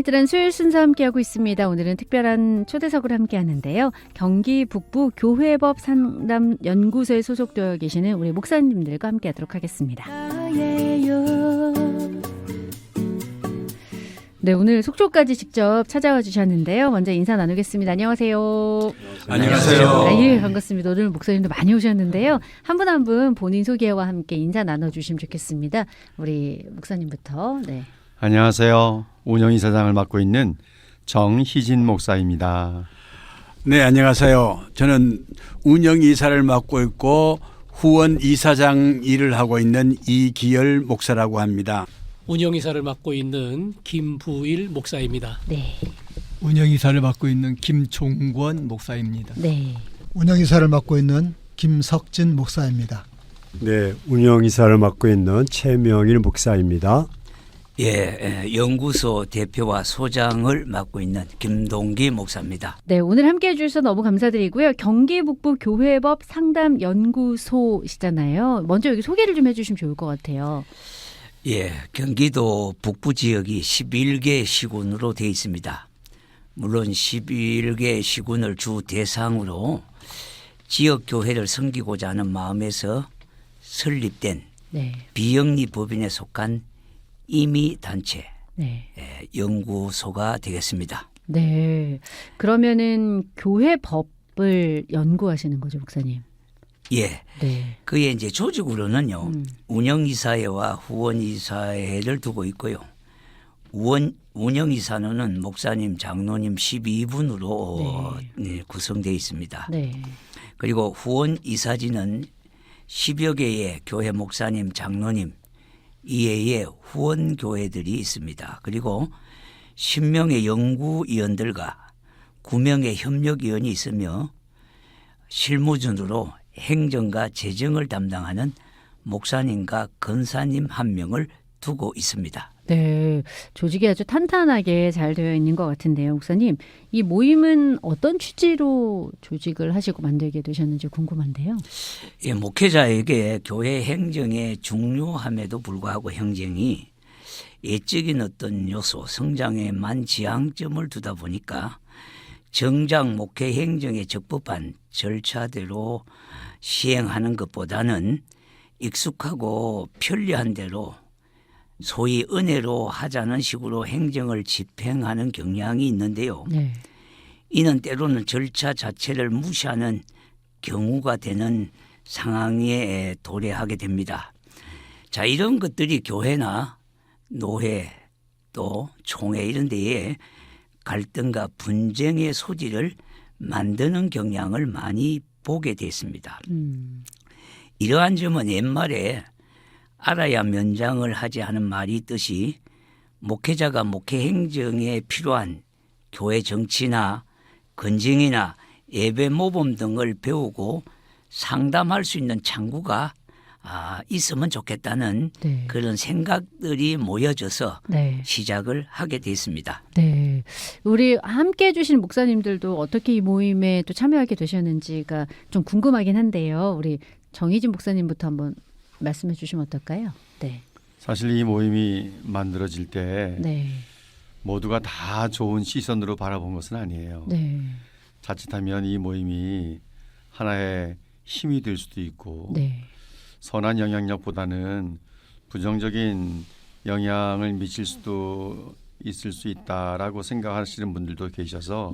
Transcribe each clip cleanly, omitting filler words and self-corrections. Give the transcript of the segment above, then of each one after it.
이들은 수요일 순서 함께하고 있습니다. 오늘은 특별한 초대석으로 함께하는데요. 경기 북부 교회법 상담연구소에 소속되어 계시는 우리 목사님들과 함께하도록 하겠습니다. 네, 오늘 속초까지 직접 찾아와 주셨는데요. 먼저 인사 나누겠습니다. 안녕하세요. 안녕하세요. 예, 반갑습니다. 오늘 목사님도 많이 오셨는데요. 한 분 한 분 본인 소개와 함께 인사 나눠주시면 좋겠습니다. 우리 목사님부터. 네. 안녕하세요. 운영이사장을 맡고 있는 정희진 목사입니다. 네, 안녕하세요. 저는 운영이사를 맡고 있고 후원이사장 일을 하고 있는 이기열 목사라고 합니다. 운영이사를 맡고 있는 김부일 목사입니다. 네. 운영이사를 맡고 있는 김종권 목사입니다. 네. 운영이사를 맡고 있는 김석진 목사입니다. 네, 운영이사를 맡고 있는 최명일 목사입니다. 연구소 대표와 소장을 맡고 있는 김동기 목사입니다. 네, 오늘 함께해 주셔서 너무 감사드리고요. 경기 북부 교회법 상담연구소시잖아요. 먼저 여기 소개를 좀 해주시면 좋을 것 같아요. 경기도 북부 지역이 11개 시군으로 되어 있습니다. 물론 11개 시군을 주 대상으로 지역 교회를 섬기고자 하는 마음에서 설립된 네. 비영리 법인에 속한 임의단체 네. 연구소가 되겠습니다. 네. 그러면은 교회법을 연구하시는 거죠, 목사님? 네. 그게 이제 조직으로는요. 운영이사회와 후원이사회를 두고 있고요. 운영이사는 목사님, 장로님 12분으로 구성되어 있습니다. 네. 그리고 후원이사진은 10여 개의 교회 목사님, 장로님 이외에 후원교회들이 있습니다. 그리고 10명의 연구위원들과 9명의 협력위원이 있으며 실무진으로 행정과 재정을 담당하는 목사님과 권사님 1명을 두고 있습니다. 네. 조직이 아주 탄탄하게 잘 되어 있는 것 같은데요, 목사님. 이 모임은 어떤 취지로 조직을 하시고 만들게 되셨는지 궁금한데요. 목회자에게 교회 행정의 중요함에도 불구하고 행정이 예적인 어떤 요소, 성장에만 지향점을 두다 보니까 정작 목회 행정에 적법한 절차대로 시행하는 것보다는 익숙하고 편리한 대로 소위 은혜로 하자는 식으로 행정을 집행하는 경향이 있는데요. 네. 이는 때로는 절차 자체를 무시하는 경우가 되는 상황에 도래하게 됩니다. 자, 이런 것들이 교회나 노회 또 총회 이런 데에 갈등과 분쟁의 소지를 만드는 경향을 많이 보게 됐습니다. 이러한 점은 옛말에 알아야 면장을 하지 하는 말이 있듯이 목회자가 목회 행정에 필요한 교회 정치나 건증이나 예배 모범 등을 배우고 상담할 수 있는 창구가 있으면 좋겠다는 그런 생각들이 모여져서 시작을 하게 됐습니다. 네. 우리 함께 해주신 목사님들도 어떻게 이 모임에 또 참여하게 되셨는지가 좀 궁금하긴 한데요. 우리 정희진 목사님부터 한번 말씀해 주시면 어떨까요? 네. 사실 이 모임이 만들어질 때 네. 모두가 다 좋은 시선으로 바라본 것은 아니에요. 네. 자칫하면 이 모임이 하나의 힘이 될 수도 있고 네. 선한 영향력보다는 부정적인 영향을 미칠 수도 있을 수 있다라고 생각하시는 분들도 계셔서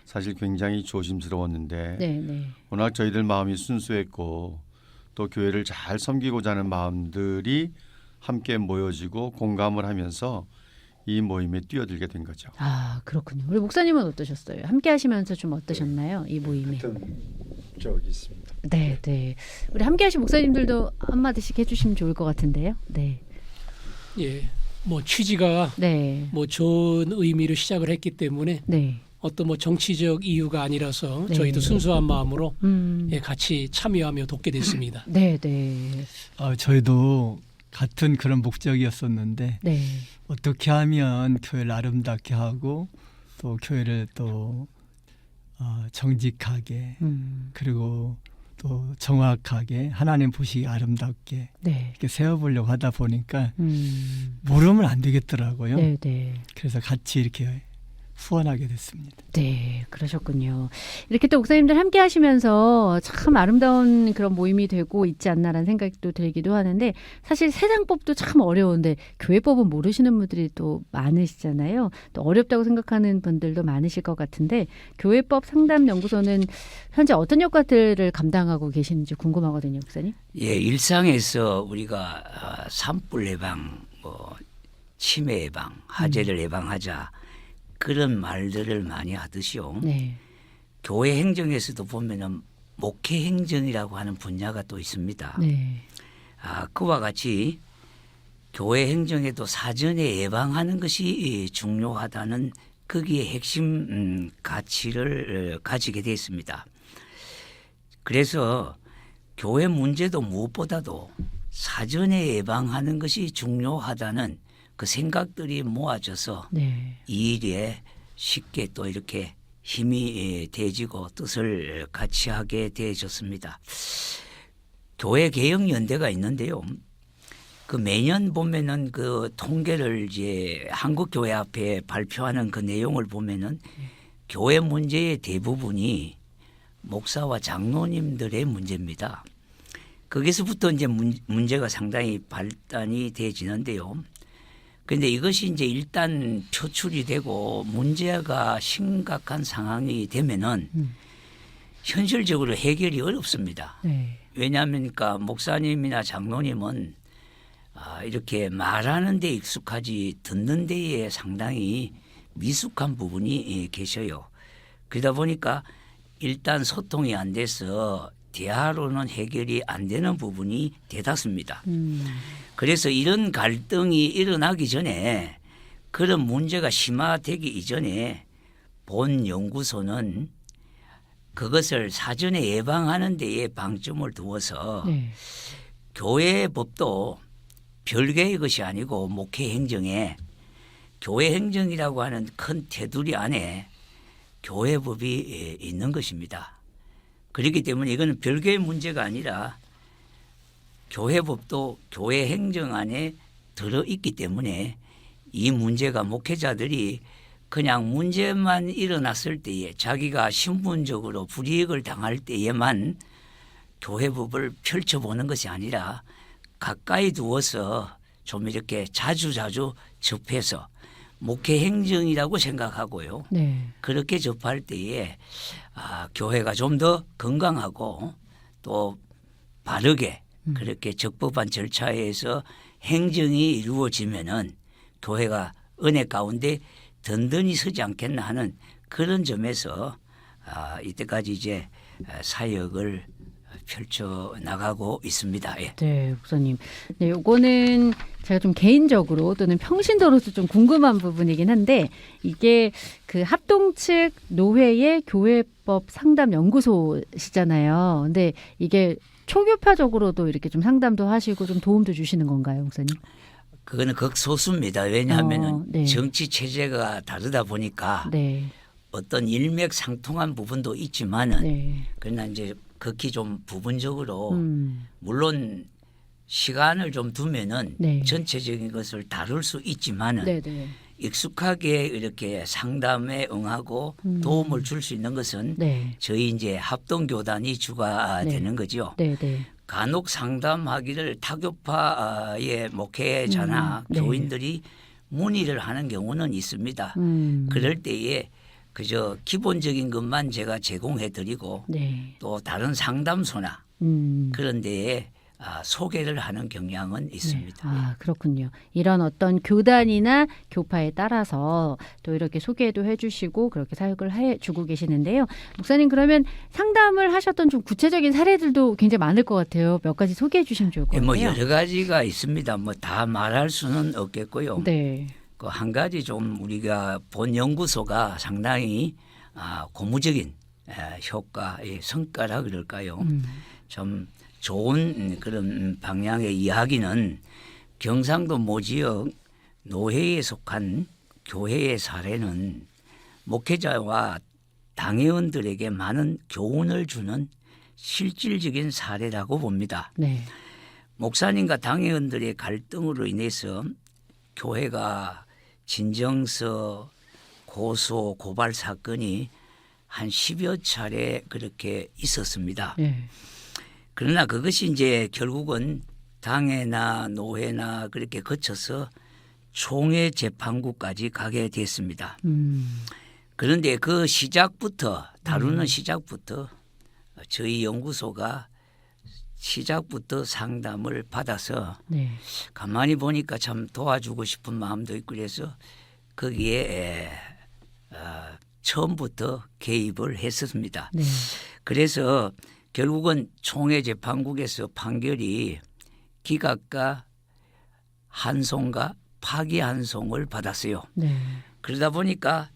사실 굉장히 조심스러웠는데 워낙 저희들 마음이 순수했고 또 교회를 잘 섬기고자 하는 마음들이 함께 모여지고 공감을 하면서 이 모임에 뛰어들게 된 거죠. 아, 그렇군요. 우리 목사님은 어떠셨어요? 함께 하시면서 좀 어떠셨나요? 이 모임에. 같은 적이 있습니다. 네, 네. 우리 함께 하신 목사님들도 한마디씩 해주시면 좋을 것 같은데요. 네. 뭐 취지가 뭐 좋은 의미로 시작을 했기 때문에 어떤 뭐 정치적 이유가 아니라서 저희도 순수한 마음으로 같이 참여하며 돕게 됐습니다. 네, 네. 저희도 같은 그런 목적이었었는데 어떻게 하면 교회를 아름답게 하고 또 교회를 또 정직하게 그리고 또 정확하게 하나님 보시기 아름답게 네. 이렇게 세워보려고 하다 보니까 모르면 안 되겠더라고요. 네, 네. 그래서 같이 이렇게 후원하게 됐습니다. 네, 그러셨군요. 이렇게 또 목사님들 함께 하시면서 참 아름다운 그런 모임이 되고 있지 않나라는 생각도 들기도 하는데 사실 세상법도 참 어려운데 교회법은 모르시는 분들이 또 많으시잖아요. 또 어렵다고 생각하는 분들도 많으실 것 같은데 교회법 상담연구소는 현재 어떤 역할들을 감당하고 계시는지 궁금하거든요, 목사님. 예, 일상에서 우리가 산불 예방, 치매 예방, 화재를 예방하자 그런 말들을 많이 하듯이요. 네. 교회 행정에서도 보면은 목회 행정이라고 하는 분야가 또 있습니다. 네. 그와 같이 교회 행정에도 사전에 예방하는 것이 중요하다는 거기에 핵심 가치를 가지게 되어 있습니다. 그래서 교회 문제도 무엇보다도 사전에 예방하는 것이 중요하다는 그 생각들이 모아져서 네. 이 일에 쉽게 또 이렇게 힘이 돼지고 뜻을 같이 하게 되어졌습니다. 교회 개혁 연대가 있는데요. 그 매년 보면은 그 통계를 이제 한국교회 앞에 발표하는 그 내용을 보면은 교회 문제의 대부분이 목사와 장로님들의 문제입니다. 거기서부터 이제 문제가 상당히 발단이 되어지는데요. 그런데 이것이 이제 일단 표출이 되고 문제가 심각한 상황이 되면은 현실적으로 해결이 어렵습니다. 네. 왜냐하면 그러니까 목사님이나 장로님은 이렇게 말하는 데 익숙하지 듣는 데에 상당히 미숙한 부분이 계셔요. 그러다 보니까 일단 소통이 안 돼서 대화로는 해결이 안 되는 부분이 대다수입니다. 그래서 이런 갈등이 일어나기 전에 그런 문제가 심화되기 이전에 본 연구소는 그것을 사전에 예방하는 데에 방점을 두어서 네. 교회 법도 별개의 것이 아니고 목회 행정에 교회 행정이라고 하는 큰 테두리 안에 교회법이 있는 것입니다. 그렇기 때문에 이거는 별개의 문제가 아니라 교회법도 교회 행정 안에 들어있기 때문에 이 문제가 목회자들이 그냥 문제만 일어났을 때에 자기가 신분적으로 불이익을 당할 때에만 교회법을 펼쳐보는 것이 아니라 가까이 두어서 좀 이렇게 자주자주 접해서 목회 행정이라고 생각하고요. 네. 그렇게 접할 때에 교회가 좀 더 건강하고 또 바르게 그렇게 적법한 절차에서 행정이 이루어지면은 교회가 은혜 가운데 든든히 서지 않겠나 하는 그런 점에서 이때까지 이제 사역을 펼쳐 나가고 있습니다. 예. 네, 목사님. 네, 요거는 제가 좀 개인적으로 또는 평신도로서 좀 궁금한 부분이긴 한데 이게 그 합동 측 노회의 교회법 상담 연구소시잖아요. 근데 이게 초교파적으로도 이렇게 좀 상담도 하시고 좀 도움도 주시는 건가요, 목사님? 그거는 극소수입니다. 왜냐하면은 네. 정치 체제가 다르다 보니까 네. 어떤 일맥상통한 부분도 있지만은 네. 그러나 이제 극히 좀 부분적으로 물론 시간을 좀 두면은 네. 전체적인 것을 다룰 수 있지만은 네, 네. 익숙하게 이렇게 상담에 응하고 도움을 줄 수 있는 것은 네. 저희 이제 합동교단이 주가 네. 되는 거죠. 네, 네. 간혹 상담하기를 타교파의 목회자나 네. 교인들이 문의를 하는 경우는 있습니다. 그럴 때에 그저 기본적인 것만 제가 제공해 드리고 네. 또 다른 상담소나 그런 데에 소개를 하는 경향은 있습니다. 네. 그렇군요. 이런 어떤 교단이나 교파에 따라서 또 이렇게 소개도 해주시고 그렇게 사역을 해주고 계시는데요. 목사님 그러면 상담을 하셨던 좀 구체적인 사례들도 굉장히 많을 것 같아요. 몇 가지 소개해 주시면 좋을 것 같아요. 뭐 여러 가지가 있습니다. 뭐 다 말할 수는 없겠고요. 네. 그 한 가지 좀 우리가 본 연구소가 상당히 고무적인 효과의 성과라 그럴까요? 좀 좋은 그런 방향의 이야기는 경상도 모지역 노회에 속한 교회의 사례는 목회자와 당회원들에게 많은 교훈을 주는 실질적인 사례라고 봅니다. 네. 목사님과 당회원들의 갈등으로 인해서 교회가 진정서, 고소, 고발 사건이 한 10여 차례 그렇게 있었습니다. 네. 그러나 그것이 이제 결국은 당회나 노회나 그렇게 거쳐서 총회 재판국까지 가게 됐습니다. 그런데 그 시작부터 다루는 시작부터 저희 연구소가 시작부터 상담을 받아서 네. 가만히 보니까 참 도와주고 싶은 마음도 있고 그래서 거기에 처음부터 개입을 했었습니다. 네. 그래서 결국은 총회 재판국에서 판결이 기각과 한송과 파기환송을 받았어요. 네. 그러다 보니까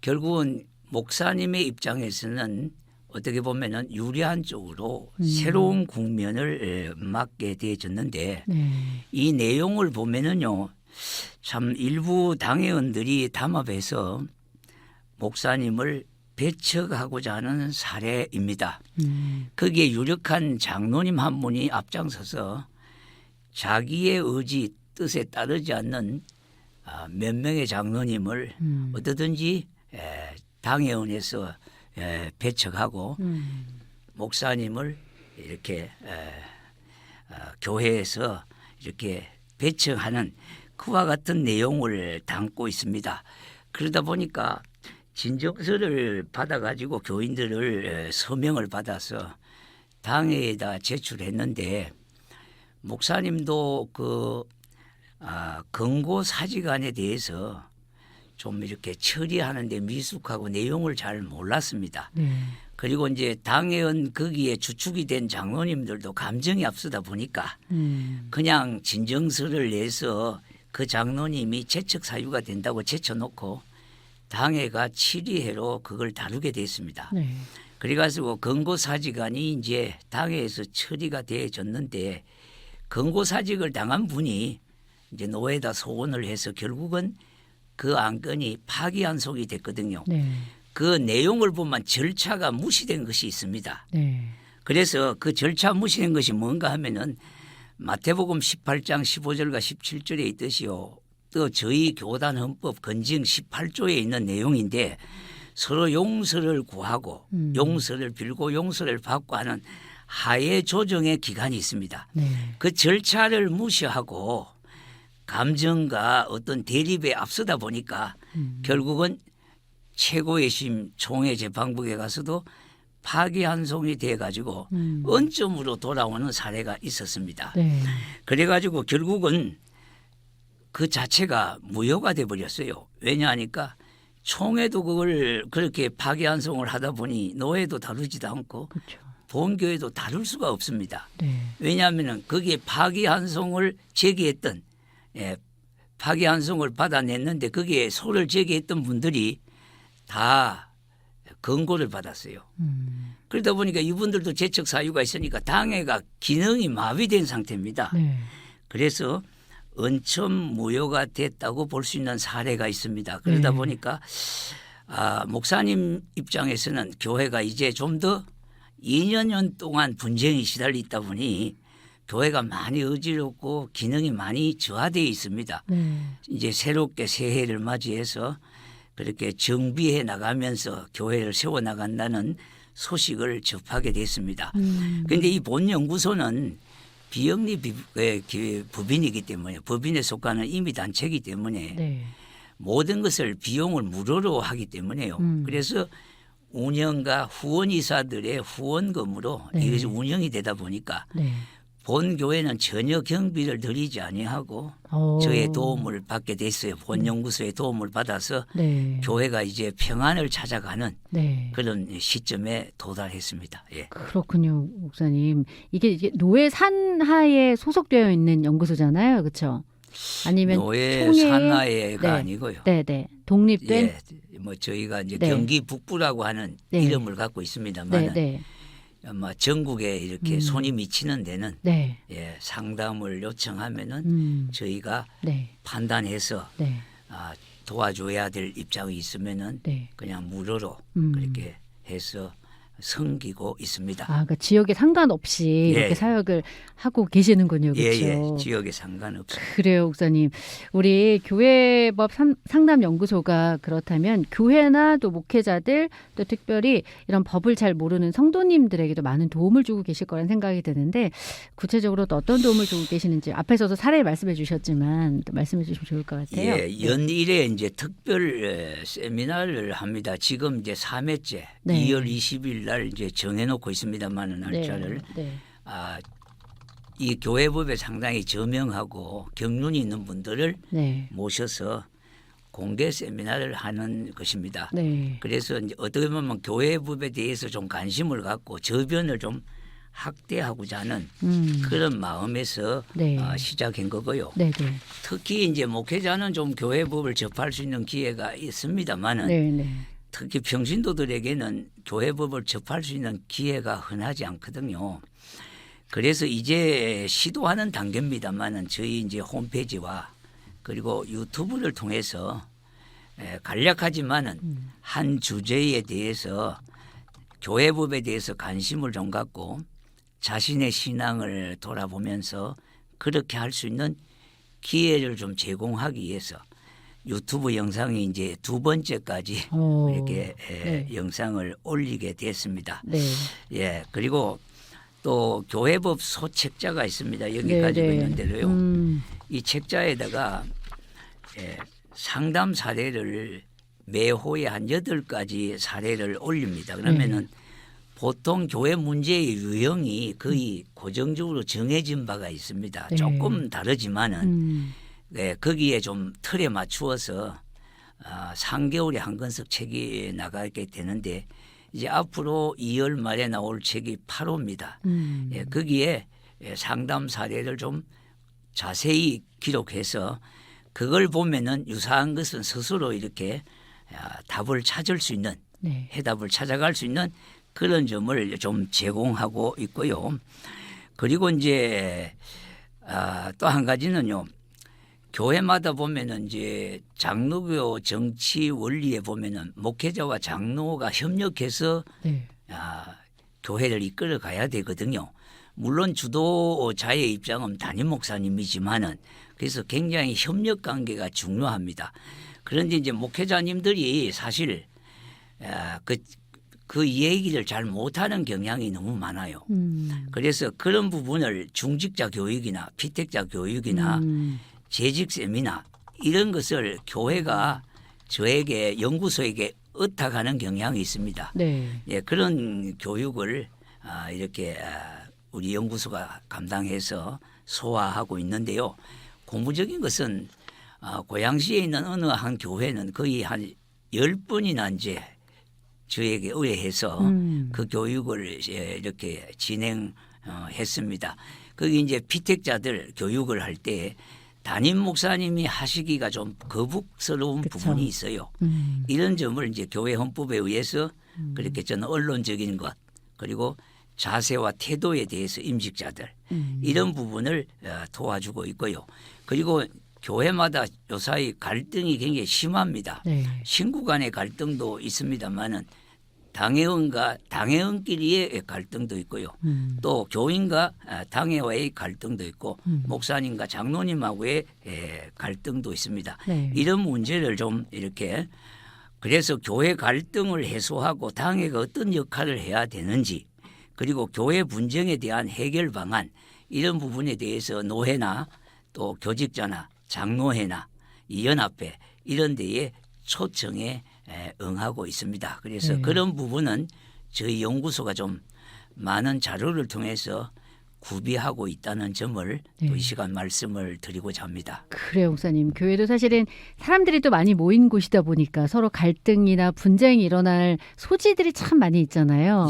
결국은 목사님의 입장에서는 어떻게 보면은 유리한 쪽으로 새로운 국면을 맞게 되어졌는데 네. 이 내용을 보면은요 참 일부 당회원들이 담합해서 목사님을 배척하고자 하는 사례입니다. 거기에 유력한 장로님 한 분이 앞장서서 자기의 의지 뜻에 따르지 않는 몇 명의 장로님을 어떠든지 당회원에서 배척하고 목사님을 이렇게 교회에서 이렇게 배척하는 그와 같은 내용을 담고 있습니다. 그러다 보니까 진정서를 받아가지고 교인들을 서명을 받아서 당회에다 제출했는데 목사님도 그 권고 사직안에 대해서 좀 이렇게 처리하는데 미숙하고 내용을 잘 몰랐습니다. 그리고 이제 당회원 거기에 주축이 된 장로님들도 감정이 앞서다 보니까 그냥 진정서를 내서 그 장로님이 채척 사유가 된다고 제쳐놓고 당회가 7위회로 그걸 다루게 됐습니다. 네. 그래가지고 권고사직안이 이제 당회에서 처리가 되어졌는데 권고사직을 당한 분이 이제 노회에다 소원을 해서 결국은 그 안건이 파기환송이 됐거든요. 네. 그 내용을 보면 절차가 무시된 것이 있습니다. 네. 그래서 그 절차 무시된 것이 뭔가 하면은 마태복음 18장 15절과 17절에 있듯이요. 또 저희 교단 헌법 건증 18조에 있는 내용인데 서로 용서를 구하고 용서를 빌고 용서를 받고 하는 하해 조정의 기간이 있습니다. 네. 그 절차를 무시하고 감정과 어떤 대립에 앞서다 보니까 결국은 최고의 심 총회 재판국에 가서도 파기환송이 돼가지고 원점으로 돌아오는 사례가 있었습니다. 네. 그래가지고 결국은 그 자체가 무효가 돼버렸어요. 왜냐하니까 총회도 그걸 그렇게 파기환송을 하다 보니 노회도 다루지도 않고 그렇죠. 본교회도 다룰 수가 없습니다. 네. 왜냐하면 거기에 파기환송을 제기했던 파기환송을 받아냈는데 거기에 소를 제기했던 분들이 다 권고를 받았어요. 그러다 보니까 이분들도 제척 사유가 있으니까 당회가 기능이 마비된 상태입니다. 네. 그래서 원천 무효가 됐다고 볼 수 있는 사례가 있습니다. 그러다 네. 보니까 목사님 입장에서는 교회가 이제 좀 더 2년 동안 분쟁이 시달리다 보니 교회가 많이 어지럽고 기능이 많이 저하되어 있습니다. 네. 이제 새롭게 새해를 맞이해서 그렇게 정비해 나가면서 교회를 세워나간다는 소식을 접하게 됐습니다. 그런데 이 본연구소는 비영리 법인이기 때문에 법인에 속하는 임의단체이기 때문에 네. 모든 것을 비용을 무료로 하기 때문에요. 그래서 운영과 후원이사들의 후원금으로 네. 이것이 운영이 되다 보니까 네. 본 교회는 전혀 경비를 들이지 아니하고 저의 도움을 받게 됐어요. 본 연구소의 도움을 받아서 네. 교회가 이제 평안을 찾아가는 네. 그런 시점에 도달했습니다. 예. 그렇군요, 목사님. 이게 노예 산하에 소속되어 있는 연구소잖아요, 그렇죠? 아니면 노예 총회의- 산하회가 네. 아니고요. 네, 네. 독립된 예, 뭐 저희가 이제 네. 경기 북부라고 하는 네. 이름을 갖고 있습니다만, 네, 네. 아마 전국에 이렇게 손이 미치는 데는 네. 상담을 요청하면은 저희가 네. 판단해서 네. 도와줘야 될 입장이 있으면은 네. 그냥 무료로 그렇게 해서 섬기고 있습니다. 그러니까 지역에 상관없이 이렇게 사역을 하고 계시는군요. 그렇죠? 예, 지역에 상관없어요. 그래요, 목사님. 우리 교회법 상담연구소가 그렇다면 교회나 또 목회자들 또 특별히 이런 법을 잘 모르는 성도님들에게도 많은 도움을 주고 계실 거라는 생각이 드는데 구체적으로 또 어떤 도움을 주고 계시는지 앞에서도 사례 말씀해 주셨지만 또 말씀해 주시면 좋을 것 같아요. 예, 연일에 이제 특별 세미나를 합니다. 지금 이제 3회째 2월 20일 날 이제 정해놓고 있습니다만 날짜를 이 교회법에 상당히 저명하고 경륜이 있는 분들을 모셔서 공개 세미나를 하는 것입니다. 그래서 이제 어떻게 보면 교회법에 대해서 좀 관심을 갖고 저변을 좀 확대하고자 하는 그런 마음에서 시작한 거고요. 특히 이제 목회자는 좀 교회법을 접할 수 있는 기회가 있습니다만은 특히 평신도들에게는 교회법을 접할 수 있는 기회가 흔하지 않거든요. 그래서 이제 시도하는 단계입니다만은 저희 이제 홈페이지와 그리고 유튜브를 통해서 간략하지만은 한 주제에 대해서 교회법에 대해서 관심을 좀 갖고 자신의 신앙을 돌아보면서 그렇게 할 수 있는 기회를 좀 제공하기 위해서 유튜브 영상이 이제 2번째까지 이렇게 영상을 올리게 됐습니다. 예, 그리고 또 교회법 소책자가 있습니다. 여기 가지고 있는 대로요. 이 책자에다가 상담 사례를 매호에 한 8가지 사례를 올립니다. 그러면은 보통 교회 문제의 유형이 거의 고정적으로 정해진 바가 있습니다. 조금 다르지만은 거기에 좀 틀에 맞추어서 3개월에 한 권씩 책이 나가게 되는데 이제 앞으로 2월 말에 나올 책이 8호입니다. 거기에 상담 사례를 좀 자세히 기록해서 그걸 보면은 유사한 것은 스스로 이렇게 답을 찾을 수 있는 해답을 찾아갈 수 있는 그런 점을 좀 제공하고 있고요. 그리고 이제 또 한 가지는요. 교회마다 보면은 이제 장로교 정치 원리에 보면은 목회자와 장로가 협력해서 교회를 이끌어 가야 되거든요. 물론 주도자의 입장은 담임 목사님이지만은 그래서 굉장히 협력 관계가 중요합니다. 그런데 이제 목회자님들이 사실 그 얘기를 잘 못하는 경향이 너무 많아요. 그래서 그런 부분을 중직자 교육이나 피택자 교육이나 재직 세미나 이런 것을 교회가 저에게 연구소에게 의탁하는 경향이 있습니다. 예, 그런 교육을 이렇게 우리 연구소가 감당해서 소화하고 있는데요. 고무적인 것은 고양시에 있는 어느 한 교회는 거의 한 10번이나 이제 저에게 의뢰해서 그 교육을 이렇게 진행했습니다. 거기 이제 피택자들 교육을 할 때 담임 목사님이 하시기가 좀 거북스러운 부분이 있어요. 이런 점을 이제 교회 헌법에 의해서 그렇게 저는 언론적인 것 그리고 자세와 태도에 대해서 임직자들 이런 부분을 도와주고 있고요. 그리고 교회마다 요사이 갈등이 굉장히 심합니다. 신구 간의 갈등도 있습니다만은 당회원끼리의 갈등도 있고요. 또 교인과 당회와의 갈등도 있고 목사님과 장로님하고의 갈등도 있습니다. 이런 문제를 좀 이렇게 그래서 교회 갈등을 해소하고 당회가 어떤 역할을 해야 되는지 그리고 교회 분쟁에 대한 해결 방안 이런 부분에 대해서 노회나 또 교직자나 장로회나 이 연합회 이런 데에 초청에 응하고 있습니다. 그래서 그런 부분은 저희 연구소가 좀 많은 자료를 통해서 구비하고 있다는 점을 또 이 시간 말씀을 드리고자 합니다. 그래요, 목사님. 교회도 사실은 사람들이 또 많이 모인 곳이다 보니까 서로 갈등이나 분쟁이 일어날 소지들이 참 많이 있잖아요.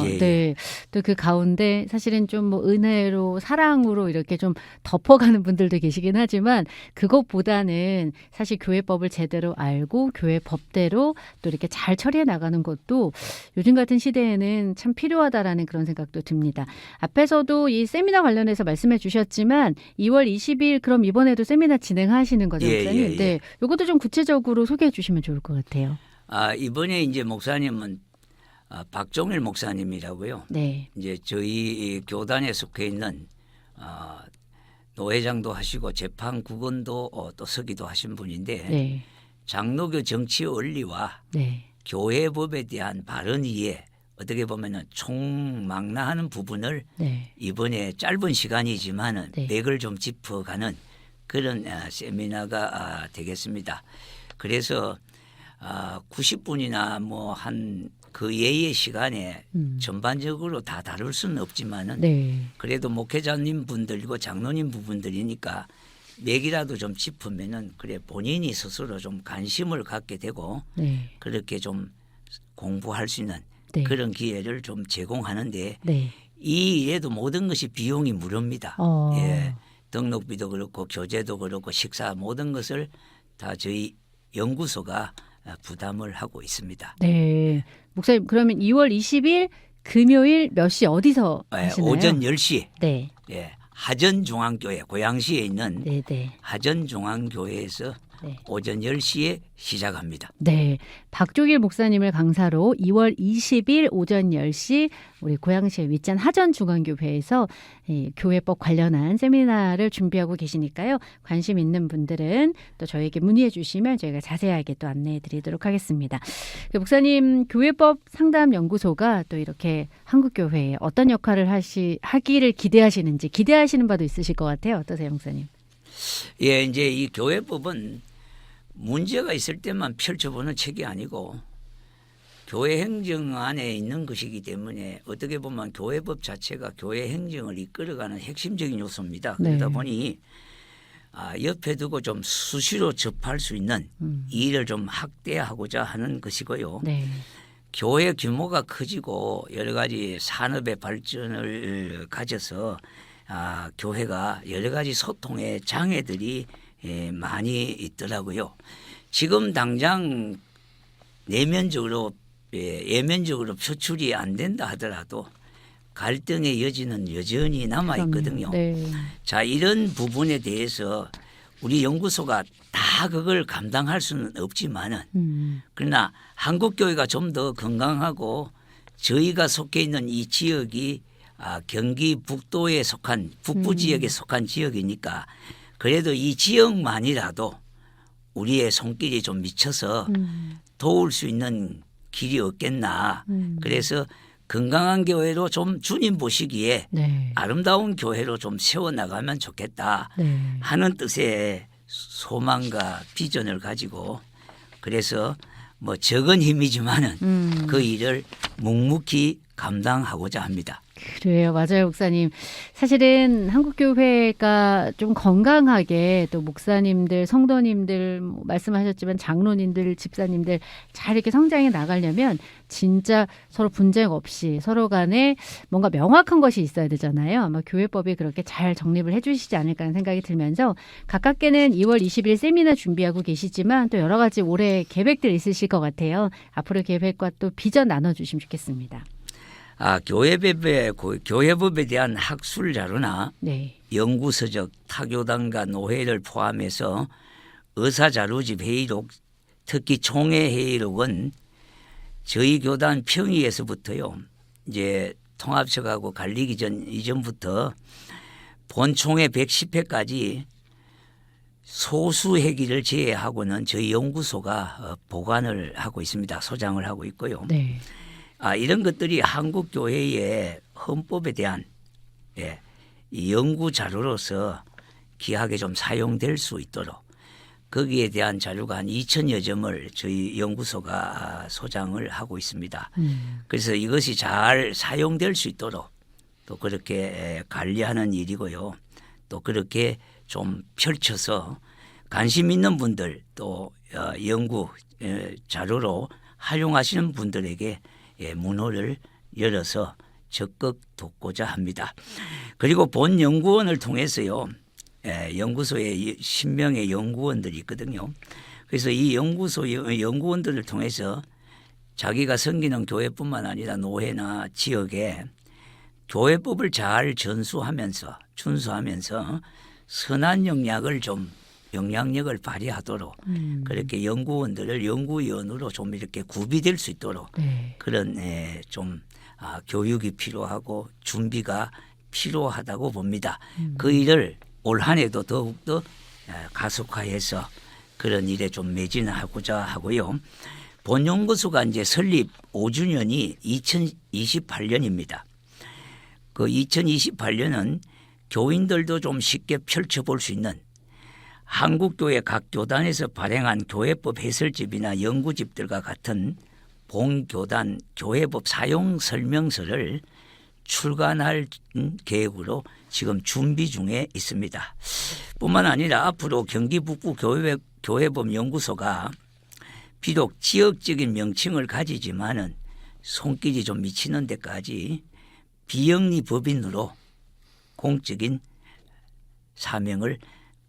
또 그 가운데 사실은 좀 뭐 은혜로 사랑으로 이렇게 좀 덮어가는 분들도 계시긴 하지만 그것보다는 사실 교회법을 제대로 알고 교회 법대로 또 이렇게 잘 처리해 나가는 것도 요즘 같은 시대에는 참 필요하다라는 그런 생각도 듭니다. 앞에서도 이 세미나 관련해서 말씀해 주셨지만 2월 20일 그럼 이번에도 세미나 진행하시는 거죠, 목사님? 네, 이것도 좀 구체적으로 소개해 주시면 좋을 것 같아요. 이번에 이제 목사님은 박종일 목사님이라고요. 네. 이제 저희 교단에 속해 있는 노회장도 하시고 재판국원도 또 서기도 하신 분인데 네. 장로교 정치 원리와 네. 교회법에 대한 바른 이해 어떻게 보면은 총망라하는 부분을 네. 이번에 짧은 시간이지만은 네. 맥을 좀 짚어가는 그런 세미나가 되겠습니다. 그래서 90분이나 뭐 한 그 예의 시간에 전반적으로 다 다룰 수는 없지만은 네. 그래도 목회자님 분들이고 장로님 부분들이니까 맥이라도 좀 짚으면은 그래 본인이 스스로 좀 관심을 갖게 되고 네. 그렇게 좀 공부할 수 있는 네. 그런 기회를 좀 제공하는데 네. 이 일에도 모든 것이 비용이 무료입니다. 예, 등록비도 그렇고 교재도 그렇고 식사 모든 것을 다 저희 연구소가 부담을 하고 있습니다. 네. 목사님 그러면 2월 20일 금요일 몇 시 어디서 하시나요? 오전 10시 네. 예, 하전중앙교회 고양시에 있는 네, 네. 하전중앙교회에서 네. 오전 10시에 시작합니다. 네. 박종일 목사님을 강사로 2월 20일 오전 10시 우리 고양시의 윗잔 하전중앙교회에서 이 교회법 관련한 세미나를 준비하고 계시니까요. 관심 있는 분들은 또 저에게 문의해 주시면 저희가 자세하게 또 안내해 드리도록 하겠습니다. 목사님 교회법 상담연구소가 또 이렇게 한국교회에 어떤 역할을 하기를 기대하시는지 기대하시는 바도 있으실 것 같아요. 어떠세요, 목사님? 예, 이제 이 교회법은 문제가 있을 때만 펼쳐보는 책이 아니고 교회 행정 안에 있는 것이기 때문에 어떻게 보면 교회법 자체가 교회 행정을 이끌어가는 핵심적인 요소입니다. 네. 그러다 보니 옆에 두고 좀 수시로 접할 수 있는 이 일을 좀 확대하고자 하는 것이고요. 네. 교회 규모가 커지고 여러 가지 산업의 발전을 가져서 교회가 여러 가지 소통의 장애들이 많이 있더라고요. 지금 당장 내면적으로 예면적으로 표출이 안 된다 하더라도 갈등의 여지는 여전히 남아 있거든요. 네. 자, 이런 부분에 대해서 우리 연구소가 다 그걸 감당할 수는 없지만은 그러나 한국 교회가 좀 더 건강하고 저희가 속해 있는 이 지역이 경기 북도에 속한 북부 지역에 속한 지역이니까 그래도 이 지역만이라도 우리의 손길이 좀 미쳐서 도울 수 있는 길이 없겠나. 그래서 건강한 교회로 좀 주님 보시기에 네. 아름다운 교회로 좀 세워나가면 좋겠다 네. 하는 뜻의 소망과 비전을 가지고 그래서 뭐 적은 힘이지만은 그 일을 묵묵히 감당하고자 합니다. 그래요. 맞아요, 목사님. 사실은 한국교회가 좀 건강하게 또 목사님들, 성도님들, 말씀하셨지만 장로님들, 집사님들 잘 이렇게 성장해 나가려면 진짜 서로 분쟁 없이 서로 간에 뭔가 명확한 것이 있어야 되잖아요. 아마 교회법이 그렇게 잘 정립을 해 주시지 않을까 하는 생각이 들면서 가깝게는 2월 20일 세미나 준비하고 계시지만 또 여러 가지 올해 계획들 있으실 것 같아요. 앞으로 계획과 또 비전 나눠주시면 좋겠습니다. 교회법에 대한 학술 자료나 네. 연구서적 타교단과 노회를 포함해서 의사자료집 회의록, 특히 총회 회의록은 저희 교단 평의에서부터요. 이제 통합식하고 갈리기 이전부터 본총회 110회까지 소수 회기를 제외하고는 저희 연구소가 보관을 하고 있습니다. 소장을 하고 있고요. 네. 이런 것들이 한국 교회의 헌법에 대한 이 연구 자료로서 귀하게 좀 사용될 수 있도록 거기에 대한 자료가 한 2,000여 점을 저희 연구소가 소장을 하고 있습니다. 그래서 이것이 잘 사용될 수 있도록 또 그렇게 관리하는 일이고요. 또 그렇게 좀 펼쳐서 관심 있는 분들 또 연구 자료로 활용하시는 분들에게 문호를 열어서 적극 돕고자 합니다. 그리고 본 연구원을 통해서요. 연구소에 10명의 연구원들이 있거든요. 그래서 이 연구소 연구원들을 통해서 자기가 섬기는 교회뿐만 아니라 노회나 지역에 교회법을 잘 준수하면서 선한 영향을 좀 영향력을 발휘하도록 그렇게 연구원들을 연구위원으로 좀 이렇게 구비될 수 있도록 네. 그런 교육이 필요하고 준비가 필요하다고 봅니다. 그 일을 올 한 해도 더욱더 가속화해서 그런 일에 좀 매진하고자 하고요. 본 연구소가 이제 설립 5주년이 2028년입니다. 그 2028년은 교인들도 좀 쉽게 펼쳐볼 수 있는 한국교회 각 교단에서 발행한 교회법 해설집이나 연구집들과 같은 본교단 교회법 사용 설명서를 출간할 계획으로 지금 준비 중에 있습니다. 뿐만 아니라 앞으로 경기북부 교회법 연구소가 비록 지역적인 명칭을 가지지만은 손길이 좀 미치는 데까지 비영리 법인으로 공적인 사명을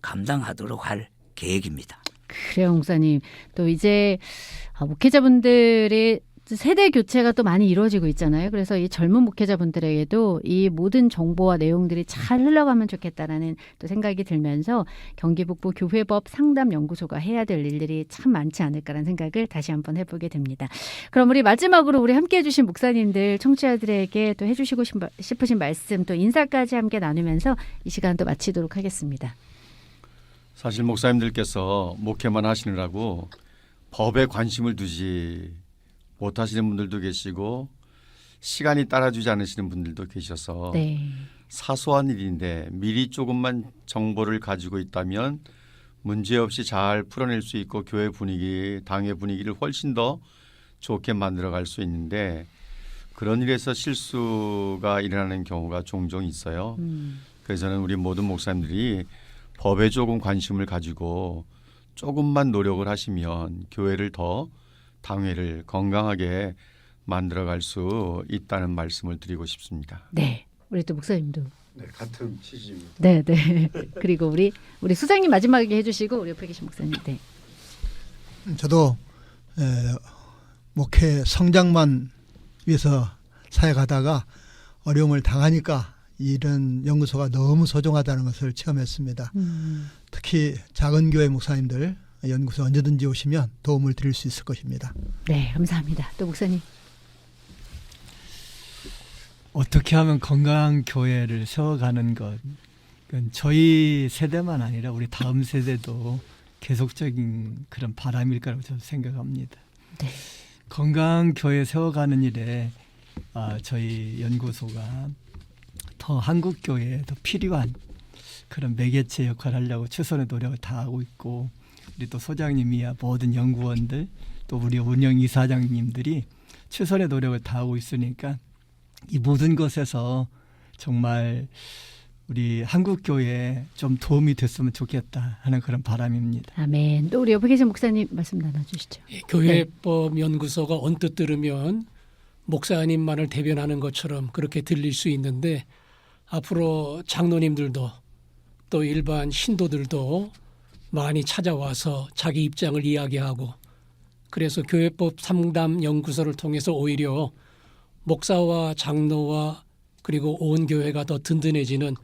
감당하도록 할 계획입니다. 그래요, 목사님. 또 이제 목회자분들의 세대 교체가 또 많이 이루어지고 있잖아요. 그래서 이 젊은 목회자분들에게도 이 모든 정보와 내용들이 잘 흘러가면 좋겠다라는 또 생각이 들면서 경기북부 교회법 상담연구소가 해야 될 일들이 참 많지 않을까라는 생각을 다시 한번 해보게 됩니다. 그럼 우리 마지막으로 우리 함께해 주신 목사님들, 청취자들에게 또 해주시고 싶으신 말씀 또 인사까지 함께 나누면서 이 시간 또 마치도록 하겠습니다. 사실 목사님들께서 목회만 하시느라고 법에 관심을 두지 못하시는 분들도 계시고 시간이 따라주지 않으시는 분들도 계셔서 네. 사소한 일인데 미리 조금만 정보를 가지고 있다면 문제없이 잘 풀어낼 수 있고 교회 분위기, 당회 분위기를 훨씬 더 좋게 만들어갈 수 있는데 그런 일에서 실수가 일어나는 경우가 종종 있어요. 그래서 저는 우리 모든 목사님들이 법에 조금 관심을 가지고 조금만 노력을 하시면 교회를 더 당회를 건강하게 만들어갈 수 있다는 말씀을 드리고 싶습니다. 네, 우리 또 목사님도. 네, 같은 취지입니다. 네, 네. 그리고 우리 수장님 마지막에 해주시고 우리 옆에 계신 목사님. 네. 저도 목회 성장만 위해서 사역하다가 어려움을 당하니까 이런 연구소가 너무 소중하다는 것을 체험했습니다. 특히 작은 교회 목사님들 연구소 언제든지 오시면 도움을 드릴 수 있을 것입니다. 네, 감사합니다. 또 목사님. 어떻게 하면 건강한 교회를 세워가는 것, 그건 저희 세대만 아니라 우리 다음 세대도 계속적인 그런 바람일 거라고 저는 생각합니다. 네. 건강한 교회 세워가는 일에 저희 연구소가 더 한국 교회에 더 필요한 그런 매개체 역할을 하려고 최선의 노력을 다하고 있고, 우리 또 소장님이야 모든 연구원들 또 우리 운영이사장님들이 최선의 노력을 다하고 있으니까 이 모든 것에서 정말 우리 한국교회에 좀 도움이 됐으면 좋겠다 하는 그런 바람입니다. 아멘. 또 우리 옆에 계신 목사님 말씀 나눠주시죠. 교회법 연구소가 언뜻 들으면 목사님만을 대변하는 것처럼 그렇게 들릴 수 있는데 앞으로 장로님들도 또 일반 신도들도 많이 찾아와서 자기 입장을 이야기하고, 그래서 교회법 상담 연구소를 통해서 오히려 목사와 장로와 그리고 온 교회가 더 든든해지는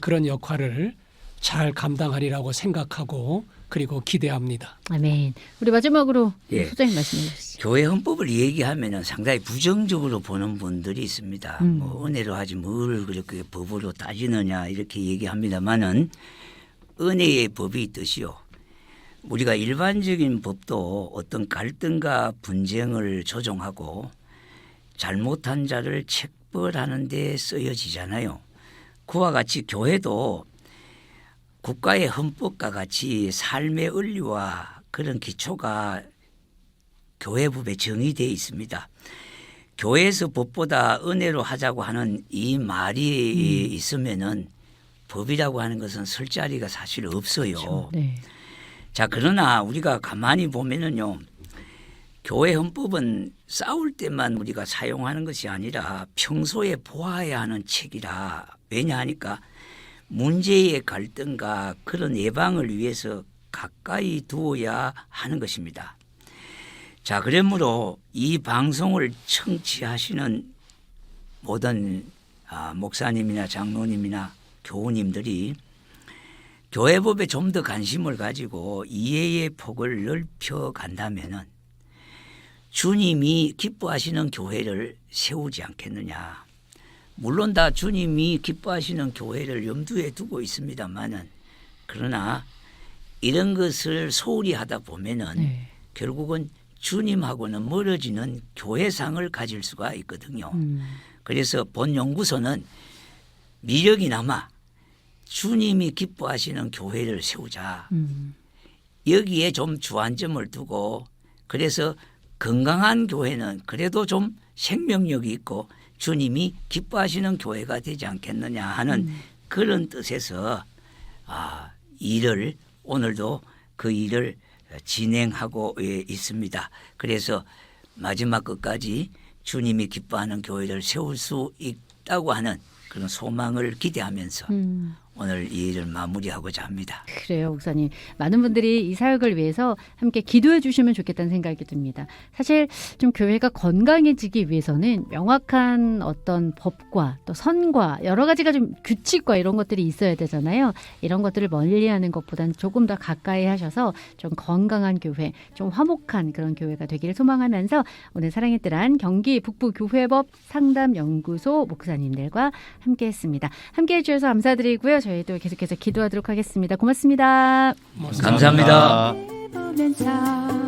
그런 역할을 잘 감당하리라고 생각하고 그리고 기대합니다. 아멘. 우리 마지막으로 예. 소장님 말씀해 주시죠. 교회 헌법을 얘기하면 상당히 부정적으로 보는 분들이 있습니다. 뭐 은혜로 하지 뭘 그렇게 법으로 따지느냐 이렇게 얘기합니다마는 은혜의 법이 있듯이요. 우리가 일반적인 법도 어떤 갈등과 분쟁을 조정하고 잘못한 자를 책벌하는 데 쓰여지잖아요. 그와 같이 교회도 국가의 헌법과 같이 삶의 원리와 그런 기초가 교회법에 정의되어 있습니다. 교회에서 법보다 은혜로 하자고 하는 이 말이 있으면은 법이라고 하는 것은 설 자리가 사실 없어요. 그렇죠. 네. 자, 그러나 우리가 가만히 보면은요, 교회 헌법은 싸울 때만 우리가 사용하는 것이 아니라 평소에 보아야 하는 책이라. 왜냐하니까 문제의 갈등과 그런 예방을 위해서 가까이 두어야 하는 것입니다. 자, 그러므로 이 방송을 청취하시는 모든 목사님이나 장로님이나 교우님들이 교회법에 좀 더 관심을 가지고 이해의 폭을 넓혀 간다면은 주님이 기뻐하시는 교회를 세우지 않겠느냐. 물론 다 주님이 기뻐하시는 교회를 염두에 두고 있습니다만은 그러나 이런 것을 소홀히 하다 보면은 결국은 주님하고는 멀어지는 교회상을 가질 수가 있거든요. 그래서 본 연구소는 미력이 남아 주님이 기뻐하시는 교회를 세우자. 여기에 좀 주안점을 두고 그래서 건강한 교회는 그래도 좀 생명력이 있고 주님이 기뻐하시는 교회가 되지 않겠느냐 하는 그런 뜻에서 일을 오늘도 그 일을 진행하고 있습니다. 그래서 마지막 끝까지 주님이 기뻐하는 교회를 세울 수 있다고 하는 그런 소망을 기대하면서 오늘 이 일을 마무리하고자 합니다. 그래요, 목사님. 많은 분들이 이 사역을 위해서 함께 기도해 주시면 좋겠다는 생각이 듭니다. 사실 좀 교회가 건강해지기 위해서는 명확한 어떤 법과 또 선과 여러 가지가 좀 규칙과 이런 것들이 있어야 되잖아요. 이런 것들을 멀리하는 것보다는 조금 더 가까이 하셔서 좀 건강한 교회, 좀 화목한 그런 교회가 되기를 소망하면서 오늘 사랑의 뜰 안 경기 북부교회법 상담연구소 목사님들과 함께했습니다. 함께해 주셔서 감사드리고요. 저희도 계속해서 기도하도록 하겠습니다. 고맙습니다. 감사합니다. 감사합니다.